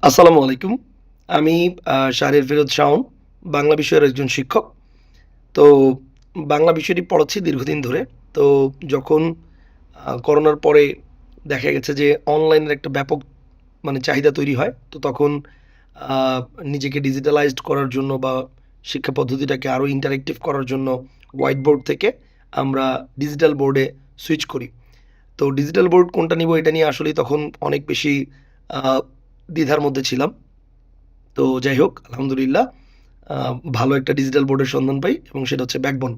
আসসালামু আলাইকুম। আমি শাহরিয়ার ফিরোজ শাওন, বাংলা বিষয়ের একজন শিক্ষক। তো বাংলা বিষয়টি পড়াচ্ছি দীর্ঘদিন ধরে। তো যখন করোনার পরে দেখা গেছে যে অনলাইনের একটা ব্যাপক চাহিদা তৈরি হয়। তো তখন আ নিজেকে ডিজিটালাইজড করার জন্য বা শিক্ষা পদ্ধতিটাকে আরো ইন্টারেক্টিভ করার জন্য হোয়াইট বোর্ড থেকে আমরা ডিজিটাল বোর্ডে সুইচ করি। তো ডিজিটাল বোর্ড কোনটা নিবো এটা নিয়ে আসলেই তখন অনেক বেশি আ দ্বিধার মধ্যে ছিলাম। তো যাই হোক আলহামদুলিল্লাহ আ ভালো একটা ডিজিটাল বোর্ডের সন্ধান পাই এবং সেটা হচ্ছে ব্যাকবন।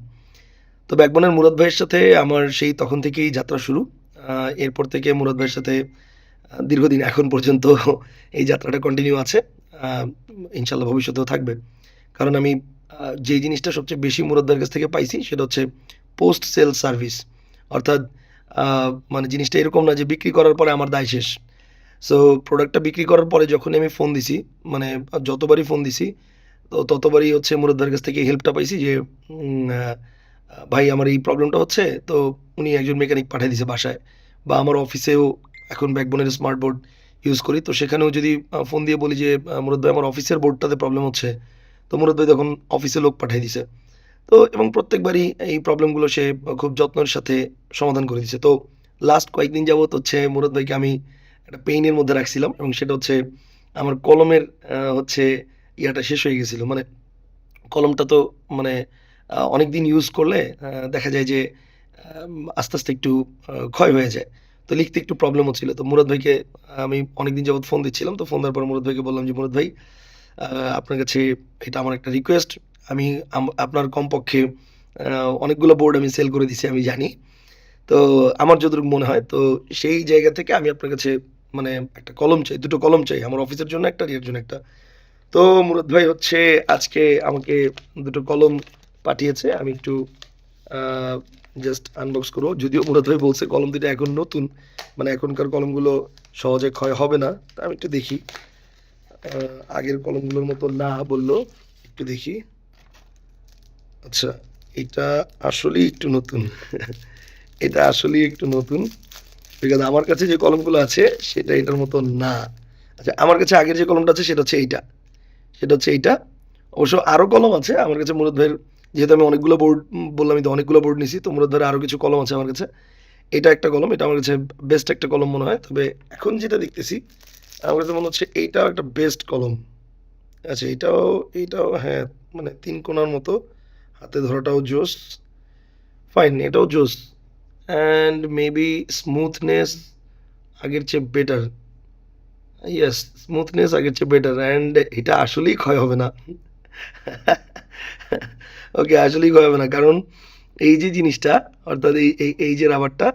তো ব্যাকবনের মুরাদ ভাইয়ের সাথে আমার সেই তখন থেকেই যাত্রা শুরু। আ এরপর থেকে মুরাদ ভাইয়ের সাথে দীর্ঘদিন এখন পর্যন্ত এই যাত্রাটা কন্টিনিউ আছে। আ ইনশাআল্লাহ ভবিষ্যতেও থাকবে। কারণ আমি যেই জিনিসটা সবচেয়ে বেশি মুরাদ ভাইয়ের কাছ থেকে পাইছি সেটা হচ্ছে পোস্ট সেল সার্ভিস। অর্থাৎ আ জিনিসটা এরকম না যে বিক্রি করার পরে আমার দায় শেষ। সো প্রোডাক্টটা বিক্রি করার পরে যখনই আমি ফোন দিছি, মানে যতবারই ফোন দিছি, তো ততবারই হচ্ছে মুরাদ ভাইয়ের কাছ থেকে হেল্পটা পাইছি যে, উম আ আ "ভাই আমার এই প্রবলেমটা হচ্ছে।" তো উনি একজন মেকানিক পাঠায় দিছে বাসায়। বা আমার অফিসেও এখন ব্যাকবোনের স্মার্ট বোর্ড ইউজ করি। তো সেখানেও যদি ফোন দিয়ে বলি যে, "মুরাদ ভাই আমার অফিসের বোর্ডটাতে প্রবলেম হচ্ছে।" তো মুরাদ ভাই তখন অফিসে লোক পাঠায় দিছে। তো এবং প্রত্যেকবারই এই প্রবলেমগুলো সে খুব যত্নের সাথে সমাধান করে দিছে। তো লাস্ট কয়েকদিন যাবৎ হচ্ছে মুরাদ ভাইকে আমি একটা পেইন এর মধ্যে রাখছিলাম এবং সেটা হচ্ছে আমার কলমের হচ্ছে ইয়াটা শেষ হয়ে গেছিল। কলমটা তো মানে অনেকদিন ইউজ করলে দেখা যায় যে আস্তে, আস্তে একটু ক্ষয় হয়ে যায়। তো লিখতে একটু প্রবলেম হচ্ছিল। তো মুরাদ ভাইকে আমি অনেকদিন যাবৎ ফোন দিচ্ছিলাম। তো ফোন দেওয়ার পর মুরাদ ভাইকে বললাম যে, "মুরাদ ভাই আ আপনার কাছে এটা আমার একটা রিকোয়েস্ট। আমি আপনার কমপক্ষে আ অনেকগুলো বোর্ড আমি সেল করে দিছি আমি জানি। তো আমার যতটুকু মনে হয় তো সেই জায়গা থেকে আমি আপনার কাছে মানে একটা কলম চাই, ২ টো কলম চাই। আমার অফিসের জন্য একটা আর ইয়ের জন্য একটা।" তো মুরাদ ভাই হচ্ছে আজকে আমাকে ২ টো কলম পাঠিয়েছে। আমি একটু আ জাস্ট আনবক্স করব। যদিও মুরাদ ভাই বলছে কলম ২ টা এখন নতুন। এখনকার কলমগুলো সহজে ক্ষয় হবে না। তা আমি একটু দেখি। আ আগের কলমগুলোর মতো না বললেও একটু দেখি। আচ্ছা, এটা আসলেই একটু নতুন। এটা আসলেই একটু নতুন। বিকজ আমার কাছে যে কলমগুলো আছে সেটা এটার মতো না। আচ্ছা, আমার কাছে আগের যে কলমটা আছে সেটা হচ্ছে এইটা। সেটা হচ্ছে এইটা। অবশ্য আরো কলম আছে আমার কাছে মুরাদ ভাইয়ের, যেহেতু আমি অনেকগুলো বোর্ড বললামই তো অনেকগুলো বোর্ড নিছি। তো মুরাদ ভাইয়ের আরো কিছু কলম আছে আমার কাছে। এটা একটা কলম। এটা আমার কাছে বেস্ট একটা কলম মনে হয়। তবে এখন যেটা দেখতেছি আমার কাছে মনে হচ্ছে এইটাও একটা বেস্ট কলম। আচ্ছা, এইটাও হ্যাঁ, ৩ কোণার মতো। হাতে ধরাটাও জোস। ফাইন, এটাও জোস। অ্যান্ড মেবি স্মুথনেস আগের চেয়ে বেটার। ইয়েস, স্মুথনেস আগের চেয়ে বেটার অ্যান্ড এটা আসলেই ক্ষয় হবে না। ওকে, আসলেই ক্ষয় হবে না। কারণ এই যে জিনিসটা, অর্থাৎ এই যে রাবারটা,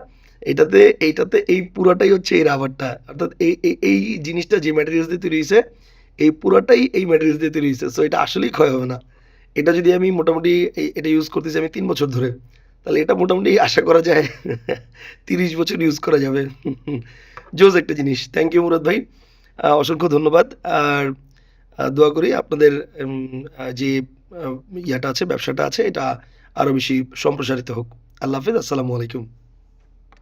এইটাতে এই পুরাটাই হচ্ছে এই রাবারটা। অর্থাৎ এই জিনিসটা যে ম্যাটেরিয়ালস দিয়ে তৈরি হইছে, এই পুরাটাই এই ম্যাটেরিয়ালস দিয়ে তৈরি হইছে। সো এটা আসলেই ক্ষয় হবে না। এটা যদি আমি মোটামুটি এটা ইউজ করতেছি আমি ৩ বছর ধরে। তাহলে এটা মোটামুটি আশা করা যায় ৩০ বছর ইউজ করা যাবে। জোস একটা জিনিস। থ্যাংক ইউ মুরাদ ভাই। অসংখ্য ধন্যবাদ। আর দোয়া করি আপনাদের উম যে আ ইয়াটা আছে, ব্যবসাটা আছে এটা আরো বেশি সম্প্রসারিত হোক। আল্লাহ হাফেজ। আসসালামু আলাইকুম।